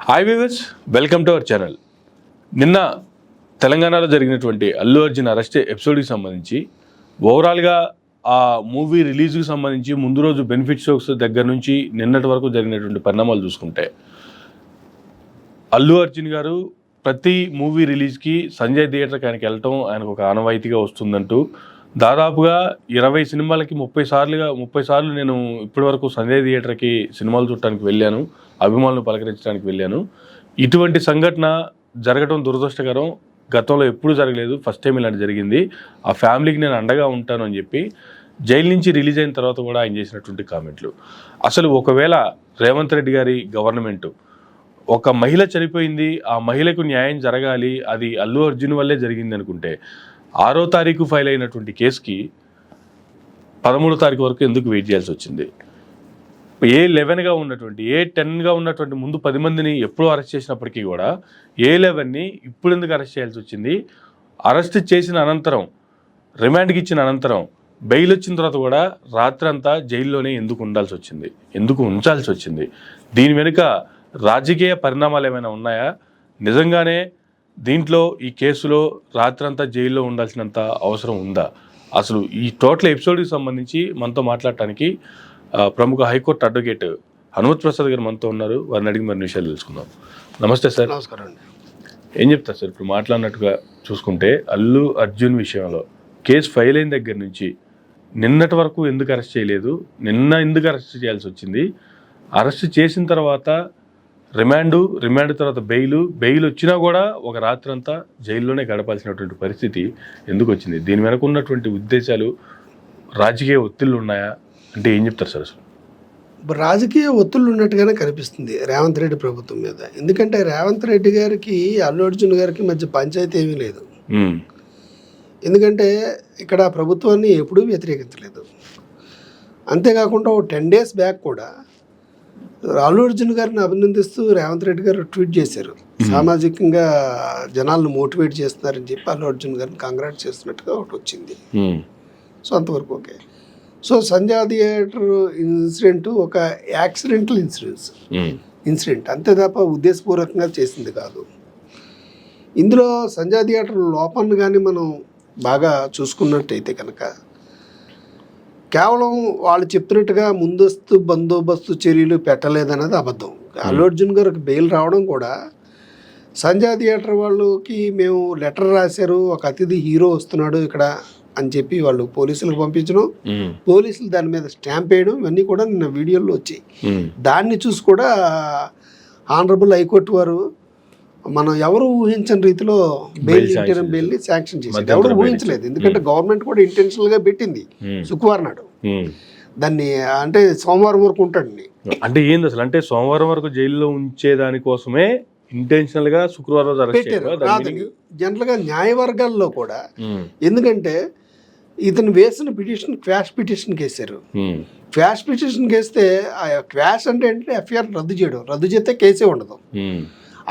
Hi viewers, welcome to our channel. నిన్న తెలంగాణలో జరిగినటువంటి అల్లు అర్జున్ అరెస్ట్ ఎపిసోడ్కి సంబంధించి ఓవరాల్గా ఆ మూవీ రిలీజ్కి సంబంధించి ముందు రోజు బెనిఫిట్ షోస్ దగ్గర నుంచి నిన్నటి వరకు జరిగినటువంటి పరిణామాలు చూసుకుంటే అల్లు అర్జున్ గారు ప్రతి మూవీ రిలీజ్కి సంజయ్ థియేటర్కి ఆయనకి వెళ్ళటం ఆయనకు ఒక ఆనవాయితీగా వస్తుందంటూ దాదాపుగా 20 సినిమాలకి 30 సార్లు నేను ఇప్పటివరకు సంజయ్ థియేటర్కి సినిమాలు చూడటానికి వెళ్ళాను, అభిమానులు పలకరించడానికి వెళ్ళాను. ఇటువంటి సంఘటన జరగడం దురదృష్టకరం. గతంలో ఎప్పుడూ జరగలేదు, ఫస్ట్ టైం ఇలాంటి జరిగింది. ఆ ఫ్యామిలీకి నేను అండగా ఉంటాను అని చెప్పి జైలు నుంచి రిలీజ్ అయిన తర్వాత కూడా ఆయన చేసినటువంటి కామెంట్లు. అసలు ఒకవేళ రేవంత్ రెడ్డి గారి గవర్నమెంట్ ఒక మహిళ చనిపోయింది, ఆ మహిళకు న్యాయం జరగాలి, అది అల్లు అర్జున్ వల్లే జరిగింది అనుకుంటే 6వ తారీఖు ఫైల్ అయినటువంటి కేసుకి 13వ తారీఖు వరకు ఎందుకు వెయిట్ చేయాల్సి వచ్చింది? A11గా ఉన్నటువంటి A10గా ఉన్నటువంటి ముందు 10 మందిని ఎప్పుడూ అరెస్ట్ చేసినప్పటికీ కూడా A11ని ఇప్పుడు ఎందుకు అరెస్ట్ చేయాల్సి వచ్చింది? అరెస్ట్ చేసిన అనంతరం, రిమాండ్కి ఇచ్చిన అనంతరం బెయిల్ వచ్చిన తర్వాత కూడా రాత్రంతా జైల్లోనే ఎందుకు ఉండాల్సి వచ్చింది, ఎందుకు ఉంచాల్సి వచ్చింది? దీని వెనుక రాజకీయ పరిణామాలు ఏమైనా ఉన్నాయా? నిజంగానే దీంట్లో ఈ కేసులో రాత్రంతా జైల్లో ఉండాల్సినంత అవసరం ఉందా? అసలు ఈ టోటల్ ఎపిసోడ్కి సంబంధించి మనతో మాట్లాడటానికి ప్రముఖ హైకోర్టు అడ్వకేట్ హనుమత్ ప్రసాద్ గారు మనతో ఉన్నారు. వారిని అడిగి మరిన్ని విషయాలు తెలుసుకుందాం. నమస్తే సార్. నమస్కారం అండి. ఏం చెప్తారు సార్, ఇప్పుడు మాట్లాడినట్టుగా చూసుకుంటే అల్లు అర్జున్ విషయంలో కేసు ఫైల్ అయిన దగ్గర నుంచి నిన్నటి వరకు ఎందుకు అరెస్ట్ చేయలేదు? నిన్న ఎందుకు అరెస్ట్ చేయాల్సి వచ్చింది? అరెస్ట్ చేసిన తర్వాత రిమాండ్ తర్వాత బెయిల్ వచ్చినా కూడా ఒక రాత్రంతా జైల్లోనే గడపాల్సినటువంటి పరిస్థితి ఎందుకు వచ్చింది? దీని వెనక ఉన్నటువంటి ఉద్దేశాలు, రాజకీయ ఒత్తిళ్ళు ఉన్నాయా అంటే ఏం చెప్తారు సార్? అసలు రాజకీయ ఒత్తిళ్ళు ఉన్నట్టుగానే కనిపిస్తుంది రేవంత్ రెడ్డి ప్రభుత్వం మీద. ఎందుకంటే రేవంత్ రెడ్డి గారికి అల్లు అర్జున్ గారికి మధ్య పంచాయతీ ఏమీ లేదు. ఎందుకంటే ఇక్కడ ప్రభుత్వాన్ని ఎప్పుడూ వ్యతిరేకించలేదు. అంతేకాకుండా 10 days బ్యాక్ కూడా అల్లు అర్జున్ గారిని అభినందిస్తూ రేవంత్ రెడ్డి గారు ట్వీట్ చేశారు. సామాజికంగా జనాలను మోటివేట్ చేస్తున్నారని చెప్పి అల్లు అర్జున్ గారిని కంగ్రాట్ చేస్తున్నట్టుగా ఒకటి వచ్చింది. సో అంతవరకు okay. So Sanjay theatre incident ఒక యాక్సిడెంటల్ ఇన్సిడెంట్ అంతే తప్ప ఉద్దేశపూర్వకంగా చేసింది కాదు. ఇందులో సంజయ్ థియేటర్ లోపాన్ని కానీ మనం బాగా చూసుకున్నట్టయితే కనుక కేవలం వాళ్ళు చెప్పినట్టుగా ముందస్తు బందోబస్తు చర్యలు పెట్టలేదన్నది అబద్ధం. అల్లు అర్జున్ గారికి బెయిల్ రావడం కూడా సంజయ్ థియేటర్ వాళ్ళకి మేము లెటర్ రాశారు, ఒక అతిథి హీరో వస్తున్నాడు ఇక్కడ అని చెప్పి వాళ్ళు పోలీసులకు పంపించడం, పోలీసులు దాని మీద స్టాంప్ వేయడం, ఇవన్నీ కూడా నిన్న వీడియోలో వచ్చాయి. దాన్ని చూసి కూడా ఆనరబుల్ హైకోర్టు వారు మనం ఎవరు ఊహించని రీతిలో బెయిల్ని శాంక్షన్ చేశారు. ఎవరు ఊహించలేదు. ఎందుకంటే గవర్నమెంట్ కూడా ఇంటెన్షనల్గా పెట్టింది శుక్రవారం నాడు. దాన్ని అంటే సోమవారం వరకు ఉంటాడండి. అంటే ఏంది అసలు? అంటే సోమవారం వరకు జైల్లో ఉంచేదానికోసమే ఇంటెన్షనల్ గా శుక్రవారం పెట్టారు. జనరల్ గా న్యాయవర్గాల్లో కూడా, ఎందుకంటే ఇతను వేసిన పిటిషన్ క్వాష్ పిటిషన్ వేసారు. క్వాష్ పిటిషన్ వేస్తే క్వాష్ అంటే ఏంటంటే ఎఫ్ఐఆర్ రద్దు చేస్తే కేసే ఉండదు.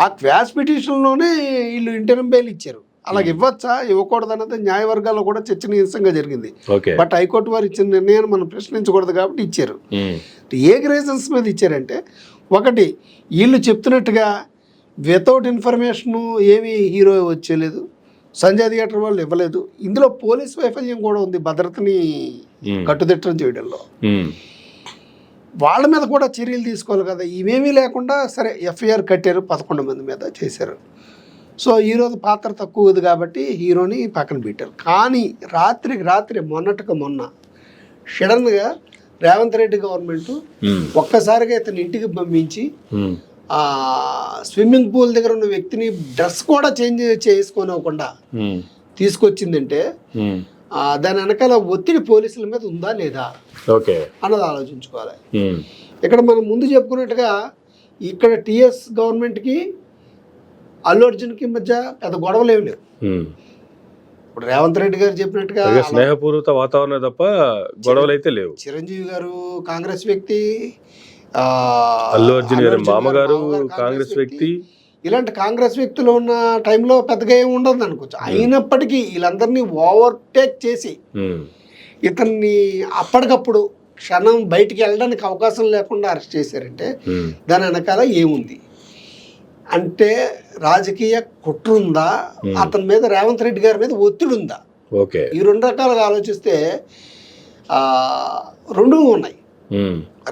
ఆ క్వాష్ పిటిషన్లోనే వీళ్ళు ఇంటర్మ్ బెయిల్ ఇచ్చారు. అలాగే ఇవ్వచ్చా ఇవ్వకూడదు అన్నది న్యాయవర్గాల్లో కూడా చర్చనీయాంశంగా జరిగింది. బట్ హైకోర్టు వారు ఇచ్చిన నిర్ణయాన్ని మనం ప్రశ్నించకూడదు కాబట్టి ఇచ్చారు. ఏ రీజన్స్ మీద ఇచ్చారంటే, ఒకటి వీళ్ళు చెప్తున్నట్టుగా వితౌట్ ఇన్ఫర్మేషను ఏమీ హీరో వచ్చేలేదు, సంజయ్ థియేటర్ వాళ్ళు ఇవ్వలేదు. ఇందులో పోలీస్ వైఫల్యం కూడా ఉంది భద్రతని కట్టుదిట్టం చేయడంలో. వాళ్ళ మీద కూడా చర్యలు తీసుకోవాలి కదా. ఇవేమీ లేకుండా సరే ఎఫ్ఐఆర్ కట్టారు, 11 మంది మీద చేశారు. సో ఈరోజు పాత్ర తక్కువది కాబట్టి హీరోని పక్కన పెట్టారు. కానీ రాత్రి మొన్న సడన్గా రేవంత్ రెడ్డి గవర్నమెంట్ ఒక్కసారిగా ఇతని ఇంటికి పంపించి స్విమ్మింగ్ పూల్ దగ్గర ఉన్న వ్యక్తిని డ్రెస్ కూడా చేంజ్ చేసుకోనివ్వకుండా తీసుకొచ్చిందంటే దాని వెనకాల ఒత్తిడి పోలీసుల మీద ఉందా లేదా అన్నది ఆలోచించుకోవాలి. ఇక్కడ మనం ముందు చెప్పుకున్నట్టుగా ఇక్కడ టీఎస్ గవర్నమెంట్కి అల్లు అర్జున్కి మధ్య పెద్ద గొడవలు ఏమి లేవు. ఇప్పుడు రేవంత్ రెడ్డి గారు చెప్పినట్టుగా స్నేహపూర్వక వాతావరణం తప్ప గొడవలు అయితే లేవు. చిరంజీవి గారు కాంగ్రెస్ వ్యక్తి, అల్లు అర్జున్ గారు మామగారు కాంగ్రెస్ వ్యక్తి. ఇలాంటి కాంగ్రెస్ వ్యక్తులు ఉన్న టైంలో పెద్దగా ఏమి ఉండదు అనుకోవచ్చు. అయినప్పటికీ వీళ్ళందరినీ ఓవర్టేక్ చేసి ఇతన్ని అప్పటికప్పుడు క్షణం బయటికి వెళ్ళడానికి అవకాశం లేకుండా అరెస్ట్ చేశారంటే దాని వెనకాల ఏముంది? అంటే రాజకీయ కుట్ర ఉందా, అతని మీద రేవంత్ రెడ్డి గారి మీద ఒత్తిడి ఉందా? ఓకే, ఈ రెండు రకాలుగా ఆలోచిస్తే రెండు ఉన్నాయి.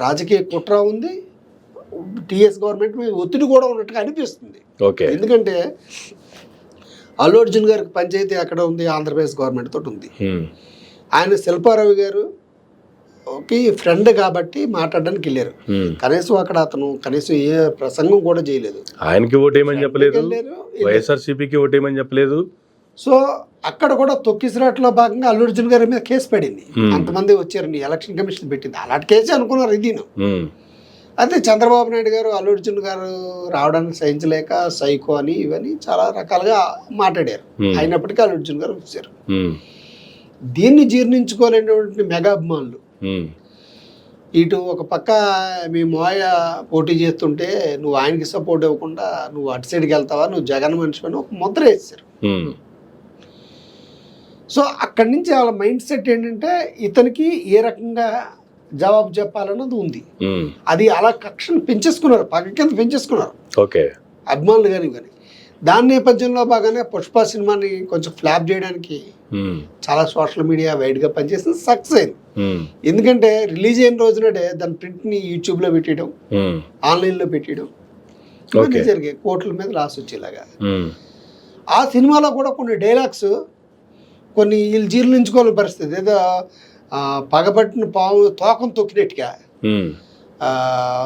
రాజకీయ కుట్ర ఉంది, టీఎస్ గవర్నమెంట్ మీద ఒత్తిడి కూడా ఉన్నట్టుగా అనిపిస్తుంది. ఓకే, ఎందుకంటే అల్లు అర్జున్ గారికి పంచాయతీ ఎక్కడ ఉంది? ఆంధ్రప్రదేశ్ గవర్నమెంట్ తోటి ఉంది. ఆయన శిల్పారావు గారు ఫ్రెండ్ కాబట్టి మాట్లాడడానికి వెళ్ళారు. కనీసం అక్కడ అతను కనీసం ఏ ప్రసంగం కూడా చేయలేదు. ఆయనకి ఓటేయమని చెప్పలేదు, వైఎస్ఆర్సీపీకి ఓటేయమని చెప్పలేదు. సో అక్కడ కూడా తొక్కిసిరాట్లో భాగంగా అల్లు అర్జున్ గారి మీద కేసు పడింది. అంతమంది వచ్చారని ఎలక్షన్ కమిషన్ పెట్టింది. అలాంటి కేసే అనుకున్నారు ఇదిను. అయితే చంద్రబాబు నాయుడు గారు అల్లు అర్జున్ గారు రావడానికి సహించలేక సైకో అని ఇవన్నీ చాలా రకాలుగా మాట్లాడారు. అయినప్పటికీ అల్లు అర్జున్ గారు వచ్చారు. దీన్ని జీర్ణించుకోలేనటువంటి మెగా అభిమానులు ఇటు ఒక పక్క మీ మోయ పోటీ చేస్తుంటే నువ్వు ఆయనకి సపోర్ట్ ఇవ్వకుండా నువ్వు అటు సైడ్కి వెళ్తావా, నువ్వు జగన్ మనిషి అని ఒక ముద్ర వేసారు. సో అక్కడి నుంచి వాళ్ళ మైండ్ సెట్ ఏంటంటే ఇతనికి ఏ రకంగా జవాబు చెప్పాలన్నది ఉంది. అది అలా కక్షను పెంచేసుకున్నారు, పక్క కింద పెంచేసుకున్నారు అభిమానులు కానీ. దాని నేపథ్యంలో బాగానే పుష్ప సినిమాని కొంచెం ఫ్లాప్ చేయడానికి చాలా సోషల్ మీడియా వైడ్గా పనిచేసింది, సక్సెస్ అయింది. ఎందుకంటే రిలీజ్ అయిన రోజునడే దాని ప్రింట్ని యూట్యూబ్లో పెట్టడం, ఆన్లైన్లో పెట్టడం ఇవన్నీ జరిగాయి. కోట్ల మీద లాస్ వచ్చేలాగా. ఆ సినిమాలో కూడా కొన్ని డైలాగ్స్ కొన్ని వీళ్ళు జీర్ణించుకోవాలని పరిస్థితి. ఏదో పగబట్టిన పాము తోకం తొక్కినట్టుగా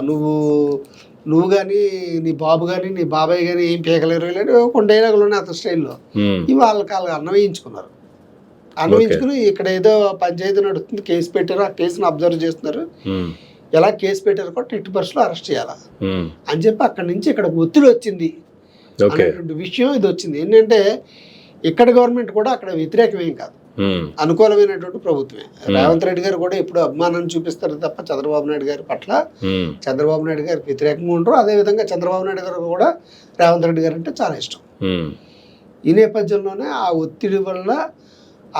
నువ్వు కానీ నీ బాబు కానీ నీ బాబాయ్ కానీ ఏం పీకలేరు కొన్ని డైలాగులు ఉన్నాయి అతని స్టైల్లో. ఇవి వాళ్ళకి అన్వయించుకున్నారు. అన్వయించుకుని ఇక్కడ ఏదో పంచాయతీ నడుస్తుంది, కేసు పెట్టారు, ఆ కేసును అబ్జర్వ్ చేస్తున్నారు. ఎలా కేసు పెట్టారు కూడా ఎట్టి పరిస్థితుల్లో అరెస్ట్ చేయాలా అని చెప్పి అక్కడి నుంచి ఇక్కడ ఒత్తిడి వచ్చింది అనేటువంటి విషయం ఇది వచ్చింది. ఏంటంటే ఇక్కడ గవర్నమెంట్ కూడా అక్కడ వ్యతిరేకమేం కాదు, అనుకూలమైనటువంటి ప్రభుత్వమే. రేవంత్ రెడ్డి గారు కూడా ఎప్పుడు అభిమానాన్ని చూపిస్తారు తప్ప చంద్రబాబు నాయుడు గారి పట్ల చంద్రబాబు నాయుడు గారికి వ్యతిరేకంగా ఉండరు. అదేవిధంగా చంద్రబాబు నాయుడు గారు కూడా రేవంత్ రెడ్డి గారు అంటే చాలా ఇష్టం. ఈ నేపథ్యంలోనే ఆ ఒత్తిడి వల్ల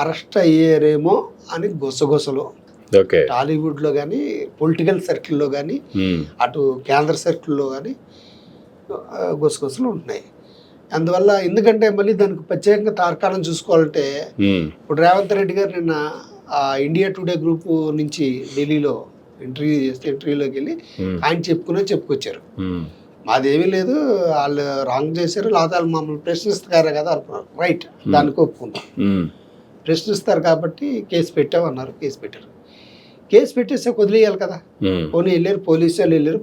అరెస్ట్ అయ్యారేమో అని గుసగుసలు టాలీవుడ్లో కానీ పొలిటికల్ సర్కిల్లో కానీ అటు కేంద్ర సర్కిల్లో కానీ గుసగుసలు ఉంటున్నాయి. అందువల్ల ఎందుకంటే మళ్ళీ దానికి ప్రత్యేకంగా తార్కాణం చూసుకోవాలంటే ఇప్పుడు రేవంత్ రెడ్డి గారు నిన్న ఇండియా టుడే గ్రూప్ నుంచి ఢిల్లీలో ఇంటర్వ్యూ చేస్తే ఇంటర్వ్యూలోకి వెళ్ళి ఆయన చెప్పుకొచ్చారు. మాదేమీ లేదు, వాళ్ళు రాంగ్ చేశారు, లేదా వాళ్ళు మమ్మల్ని ప్రశ్నిస్తారు కదా అనుకున్నారు. రైట్, దానికి ఒప్పుకుందాం. ప్రశ్నిస్తారు కాబట్టి కేసు పెట్టామన్నారు, కేసు పెట్టారు. కేసు పెట్టేస్తే వదిలేయాలి కదా. పోనీ వెళ్ళారు,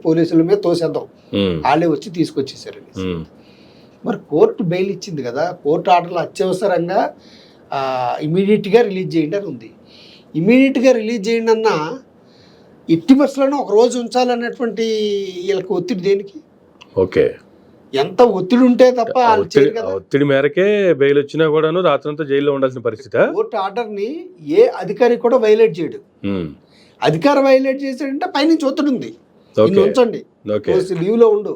పోలీసుల మీద తోసేద్దాం, వాళ్ళే వచ్చి తీసుకొచ్చేసారు. మరి కోర్టు బెయిల్ ఇచ్చింది కదా, కోర్టు ఆర్డర్లు అత్యవసరంగా ఇమీడియట్గా రిలీజ్ చేయండి అని ఉంది. ఇమీడియట్గా రిలీజ్ చేయండి అన్న ఎట్టి బస్సులను ఒక రోజు ఉంచాలన్నటువంటి వీళ్ళకి ఒత్తిడి దేనికి? ఎంత ఒత్తిడి ఉంటే తప్ప ఒత్తిడి మేరకే బెయిల్ వచ్చినా కూడాను రాత్రంతా జైల్లో ఉండాల్సిన పరిస్థితి. కోర్టు ఆర్డర్ని ఏ అధికారి కూడా వైలేట్ చేయడు. అధికారి వైలేట్ చేసాడంటే పైనుంచి ఒత్తిడి ఉంది, ఉంచండి, లీవ్లో ఉండు,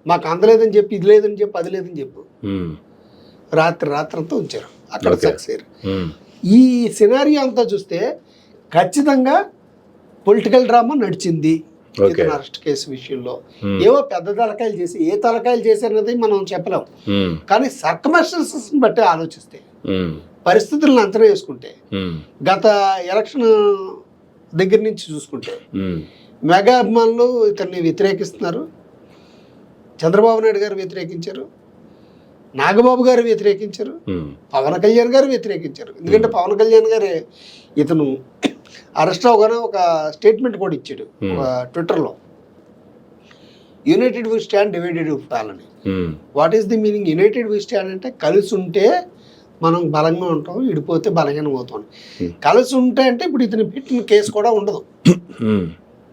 మాకు అందలేదని చెప్పి, ఇది లేదని చెప్పి, అది లేదని చెప్పు. రాత్రంతా ఉంచారు అక్కడ సక్సెస్. ఈ సినారియో అంతా చూస్తే ఖచ్చితంగా పొలిటికల్ డ్రామా నడిచింది అరెస్ట్ కేసు విషయంలో. ఏవో పెద్ద తలకాయలు చేసి ఏ తలకాయలు చేశారన్నది మనం చెప్పలేం. కానీ సర్కమ్స్టాన్సెస్ బట్టి ఆలోచిస్తే, పరిస్థితులను అంచనా వేసుకుంటే, గత ఎలక్షన్ దగ్గర నుంచి చూసుకుంటే మెగా అభిమానులు ఇతన్ని వ్యతిరేకిస్తున్నారు. చంద్రబాబు నాయుడు గారు వ్యతిరేకించారు, నాగబాబు గారు వ్యతిరేకించారు, పవన్ కళ్యాణ్ గారు వ్యతిరేకించారు. ఎందుకంటే పవన్ కళ్యాణ్ గారే ఇతను అరెస్ట్ అవగానే ఒక స్టేట్మెంట్ కూడా ఇచ్చాడు ట్విట్టర్లో, united we stand, divided we fall అని. What is the meaning? United we stand అంటే కలిసి ఉంటే మనం బలంగా ఉంటాం, విడిపోతే బలహీనం అవుతాం. కలిసి ఉంటే అంటే ఇప్పుడు ఇతను పెట్టిన కేసు కూడా ఉండదు,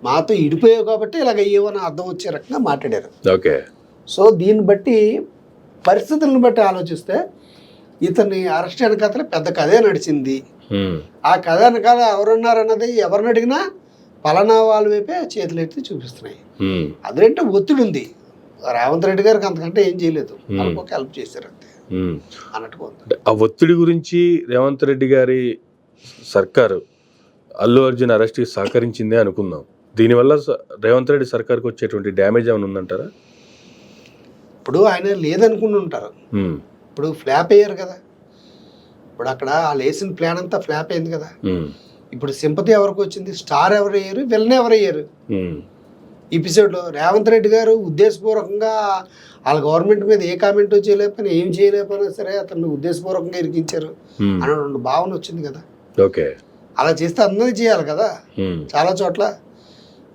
మాతో ఇడిపోయావు కాబట్టి ఇలాగ అయ్యేవని అర్థం వచ్చే రకంగా మాట్లాడారు. సో దీన్ని బట్టి పరిస్థితులను బట్టి ఆలోచిస్తే ఇతన్ని అరెస్ట్ వెనకాల పెద్ద కథే నడిచింది. ఆ కథ వెనకాల ఎవరున్నారన్నది ఎవరిని అడిగినా పలానా వాళ్ళ వైపే చేతులు ఎత్తి చూపిస్తున్నాయి. అదేంటే ఒత్తిడి ఉంది. రేవంత్ రెడ్డి గారికి అంతకంటే ఏం చేయలేదు, వాళ్ళకి హెల్ప్ చేశారు అంతే అన్నట్టుగా ఉంది. ఆ ఒత్తిడి గురించి రేవంత్ రెడ్డి గారి సర్కారు అల్లు అర్జున్ అరెస్ట్కి సహకరించిందే అనుకుందాం. దీనివల్ల రేవంత్ రెడ్డి సర్కార్కి వచ్చేటువంటి డ్యామేజ్ ఏమైనా ఉందంటారా? ఇప్పుడు ఆయన లేదనుకుని ఉంటారు, ఇప్పుడు ఫ్లాప్ అయ్యారు కదా, ఇప్పుడు అక్కడ వాళ్ళు వేసిన ప్లాన్ అంతా ఫ్లాప్ అయింది కదా. ఇప్పుడు సింపతి ఎవరికి వచ్చింది, స్టార్ ఎవరు అయ్యారు, విలన్ ఎవరు అయ్యారు. ఎపిసోడ్లో రేవంత్ రెడ్డి గారు ఉద్దేశపూర్వకంగా వాళ్ళ గవర్నమెంట్ మీద ఏ కామెంట్ చేయలేకపోయినా ఏం చేయలేకపోయినా సరే అతన్ని ఉద్దేశపూర్వకంగా ఇరికించారు అనే భావన వచ్చింది కదా. ఓకే, అలా చేస్తే అందరూ చేయాలి కదా చాలా చోట్ల.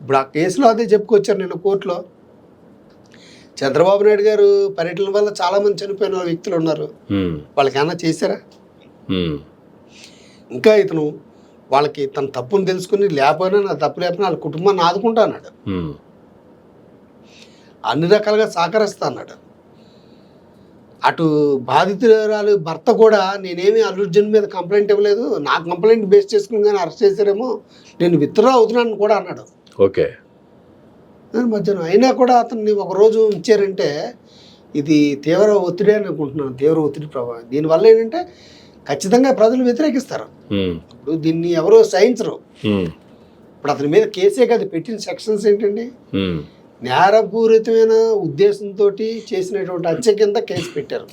ఇప్పుడు ఆ కేసులో అదే చెప్పుకొచ్చారు నిన్న కోర్టులో. చంద్రబాబు నాయుడు గారు పర్యటన వల్ల చాలా మంది చనిపోయిన వ్యక్తులు ఉన్నారు, వాళ్ళకి ఏమన్నా చేశారా? ఇంకా ఇతను వాళ్ళకి తన తప్పును తెలుసుకుని లేకపోయినా నా తప్పు లేకపోయినా వాళ్ళ కుటుంబాన్ని ఆదుకుంటా అన్నాడు, అన్ని రకాలుగా సహకరిస్తా అన్నాడు. అటు బాధితురాలు భర్త కూడా నేనేమి అల్లు అర్జున్ మీద కంప్లైంట్ ఇవ్వలేదు, నా కంప్లైంట్ బేస్ చేసుకుని కానీ అరెస్ట్ చేశారేమో, నేను విత్డ్రా అవుతున్నాను కూడా అన్నాడు. ఓకే, మధ్యాహ్నం అయినా కూడా అతన్ని ఒకరోజు ఉంచారంటే ఇది తీవ్ర ఒత్తిడి అని అనుకుంటున్నాను, తీవ్ర ఒత్తిడి ప్రభావం. దీనివల్ల ఏంటంటే ఖచ్చితంగా ప్రజలు వ్యతిరేకిస్తారు. ఇప్పుడు దీన్ని ఎవరో సహించరు. ఇప్పుడు అతని మీద కేసే కాదు, పెట్టిన సెక్షన్స్ ఏంటండి, నేరపూరితమైన ఉద్దేశంతో చేసినటువంటి హత్య కింద కేసు పెట్టారు.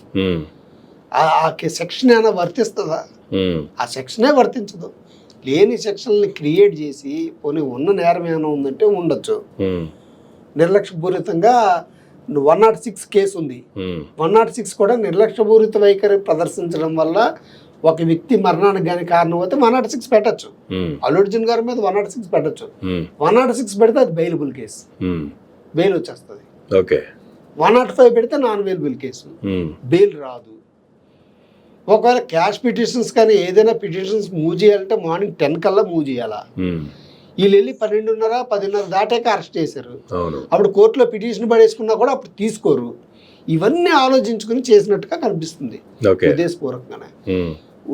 ఆ సెక్షన్ ఏమైనా వర్తిస్తుందా? ఆ సెక్షనే వర్తించదు. లేని సెక్షన్ని క్రియేట్ చేసి పోనీ ఉన్న నేరం ఏమైనా ఉందంటే ఉండొచ్చు. నిర్లక్ష్యపూరితంగా 106 కేసు ఉంది, 106 కూడా నిర్లక్ష్యపూరిత వైఖరి ప్రదర్శించడం వల్ల ఒక వ్యక్తి మరణానికి కానీ కారణం అయితే 106 పెట్టచ్చు. అల్లు అర్జున్ గారి మీద 106 పెట్టచ్చు. 106 పెడితే అది బెయిలబుల్ కేసు, బెయిల్ వచ్చేస్తుంది. ఓకే, 105 పెడితే నాన్ బెయిలబుల్ కేసు, బెయిల్ రాదు. ఒకవేళ క్యాష్ పిటిషన్స్ కానీ ఏదైనా పిటిషన్స్ మూవ్ చేయాలంటే మార్నింగ్ 10 కల్లా మూవ్ చేయాలా. వీళ్ళు వెళ్ళి 12:30, 10:30 దాటాక అరెస్ట్ చేశారు. అప్పుడు కోర్టులో పిటిషన్ పడేసుకున్నా కూడా అప్పుడు తీసుకోరు. ఇవన్నీ ఆలోచించుకుని చేసినట్టుగా కనిపిస్తుంది ఉద్దేశపూర్వకంగానే.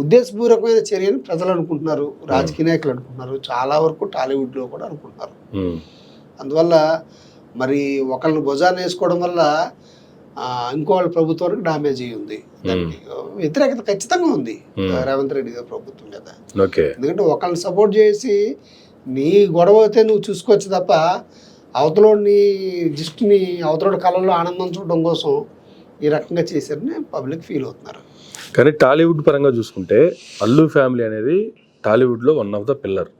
ఉద్దేశపూర్వకమైన చర్యని ప్రజలు అనుకుంటున్నారు, రాజకీయ నాయకులు అనుకుంటున్నారు, చాలా వరకు టాలీవుడ్లో కూడా అనుకుంటున్నారు. అందువల్ల మరి ఒకళ్ళని భుజాన్ని వేసుకోవడం వల్ల ఇంకోళ్ళ ప్రభుత్వానికి డామేజ్ అయ్యి ఉంది. దానికి వ్యతిరేకత ఖచ్చితంగా ఉంది రేవంత్ రెడ్డి గారి ప్రభుత్వం మీద. ఎందుకంటే ఒకళ్ళని సపోర్ట్ చేసి నీ గొడవ అయితే నువ్వు చూసుకోవచ్చు తప్ప అవతలోని జిస్ట్ని అవతలోడి కళల్లో ఆనందం చూడడం కోసం ఈ రకంగా చేశారని పబ్లిక్ ఫీల్ అవుతున్నారు. కానీ టాలీవుడ్ పరంగా చూసుకుంటే అల్లు ఫ్యామిలీ అనేది టాలీవుడ్లో వన్ ఆఫ్ ద పిల్లర్.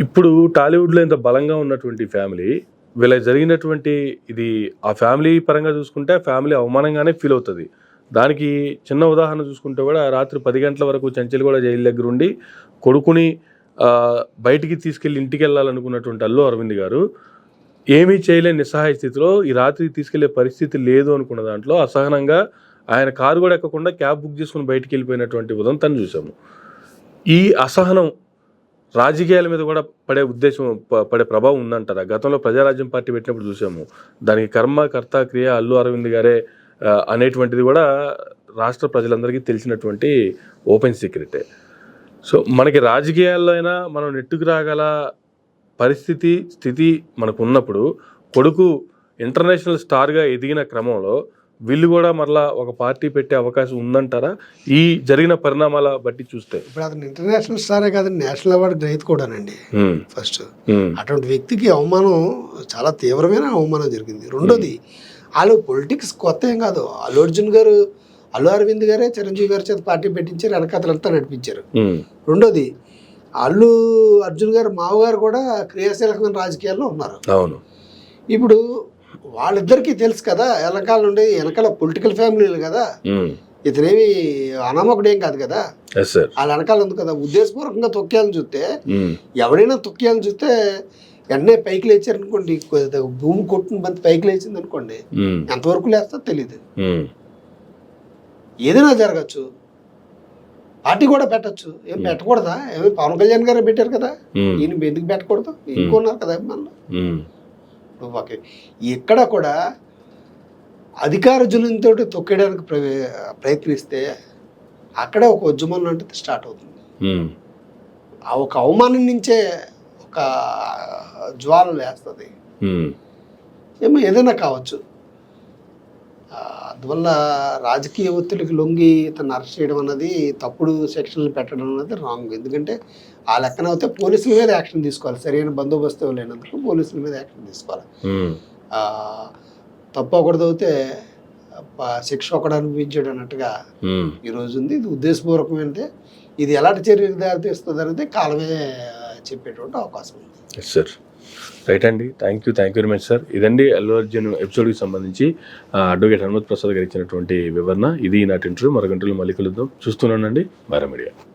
ఇప్పుడు టాలీవుడ్లో ఇంత బలంగా ఉన్నటువంటి ఫ్యామిలీ వీళ్ళకి జరిగినటువంటి ఇది ఆ ఫ్యామిలీ పరంగా చూసుకుంటే ఆ ఫ్యామిలీ అవమానంగానే ఫీల్ అవుతుంది. దానికి చిన్న ఉదాహరణ చూసుకుంటే కూడా రాత్రి 10 గంటల వరకు చెంచల్గూడ జైలు దగ్గర ఉండి కొడుకుని బయటికి తీసుకెళ్ళి ఇంటికి వెళ్ళాలనుకున్నటువంటి అల్లు అరవింద్ గారు ఏమీ చేయలేని నిస్సహాయ స్థితిలో ఈ రాత్రికి తీసుకెళ్లే పరిస్థితి లేదు అనుకున్న దాంట్లో అసహనంగా ఆయన కారు కూడా ఎక్కకుండా క్యాబ్ బుక్ చేసుకుని బయటికి వెళ్ళిపోయినటువంటి ఉదంతాన్ని చూసాము. ఈ అసహనం రాజకీయాల మీద కూడా పడే ప్రభావం ఉందంటారా? గతంలో ప్రజారాజ్యం పార్టీ పెట్టినప్పుడు చూసాము, దానికి కర్మ కర్త క్రియ అల్లు అరవింద్ గారే అనేటువంటిది కూడా రాష్ట్ర ప్రజలందరికీ తెలిసినటువంటి ఓపెన్ సీక్రెటే. సో మనకి రాజకీయాల్లో అయినా మనం నెట్టుకు రాగల స్థితి మనకు ఉన్నప్పుడు కొడుకు ఇంటర్నేషనల్ స్టార్గా ఎదిగిన క్రమంలో వీళ్ళు కూడా మరలా ఒక పార్టీ పెట్టే అవకాశం ఉందంటారా ఈ జరిగిన పరిణామాల బట్టి చూస్తే? ఇప్పుడు అతను ఇంటర్నేషనల్ స్టారే కాదండి, నేషనల్ అవార్డు గ్రహీత కూడానండి. ఫస్ట్ అటువంటి వ్యక్తికి అవమానం, చాలా తీవ్రమైన అవమానం జరిగింది. రెండోది వాళ్ళు పొలిటిక్స్ కొత్త ఏం కాదు. అల్లు అర్జున్ గారు, అల్లు అరవింద్ గారే చిరంజీవి గారి చేత పార్టీ పెట్టించారు, వెనకతలంతా నడిపించారు. రెండోది అల్లు అర్జున్ గారు మావగారు కూడా క్రియాశీలకమైన రాజకీయాల్లో ఉన్నారు. అవును. ఇప్పుడు వాళ్ళిద్దరికీ తెలుసు కదా, వెనకాల పొలిటికల్ ఫ్యామిలీలు కదా, ఇతనేమి అనామకుడేం కాదు కదా, వాళ్ళ వెనకాల ఉంది కదా. ఉద్దేశపూర్వకంగా తొక్కేయాలని చూస్తే, ఎవరైనా తొక్కేయాలని చూస్తే వెంటనే పైకి లేచారనుకోండి, భూమి కొట్టిన బంతి పైకి లేచింది అనుకోండి, ఎంతవరకు లేస్తా తెలియదు. ఏదైనా జరగచ్చు, పార్టీ కూడా పెట్టచ్చు. ఏం పెట్టకూడదా? ఏమి పవన్ కళ్యాణ్ గారే పెట్టారు కదా, ఈయన ఎందుకు పెట్టకూడదు? ఇంకొన్నారు కదా అభిమానులు. ఓకే, ఎక్కడ కూడా అధికార జులంతో తొక్కేయడానికి ప్రయత్నిస్తే అక్కడే ఒక ఉద్యమం లాంటిది స్టార్ట్ అవుతుంది. ఆ ఒక అవమానం నుంచే ఒక జ్వాల వేస్తుంది. ఏమో ఏదైనా కావచ్చు. అందువల్ల రాజకీయ ఒత్తిడికి లొంగి తను అరెస్ట్ చేయడం అన్నది, తప్పుడు సెక్షన్లు పెట్టడం అన్నది రాంగ్. ఎందుకంటే ఆ లెక్కన అయితే పోలీసుల మీద యాక్షన్ తీసుకోవాలి. సరైన బందోబస్తు లేనందుకు పోలీసుల మీద యాక్షన్ తీసుకోవాలి. తప్పు ఒకటి తవ్వితే శిక్ష ఒకటి అనుభవించాడు అన్నట్టుగా ఈరోజు ఉంది. ఇది ఉద్దేశపూర్వకమైనది. ఇది ఎలాంటి చర్యకు దారితీస్తుంది అనేది కాలమే చెప్పేటువంటి అవకాశం ఉంది. ఎస్ సార్, రైట్ అండి. Thank you very much sir. ఇదండి అల్లు అర్జున్ ఎపిసోడ్కి సంబంధించి అడ్వకేట్ హనుమత్ ప్రసాద్ గారు ఇచ్చినటువంటి వివరణ. ఇది నాటి ఇంటర్వ్యూ. మరో గంటలో మళ్ళీ కలుద్దాం. చూస్తున్నానండి భారత్ మీడియా.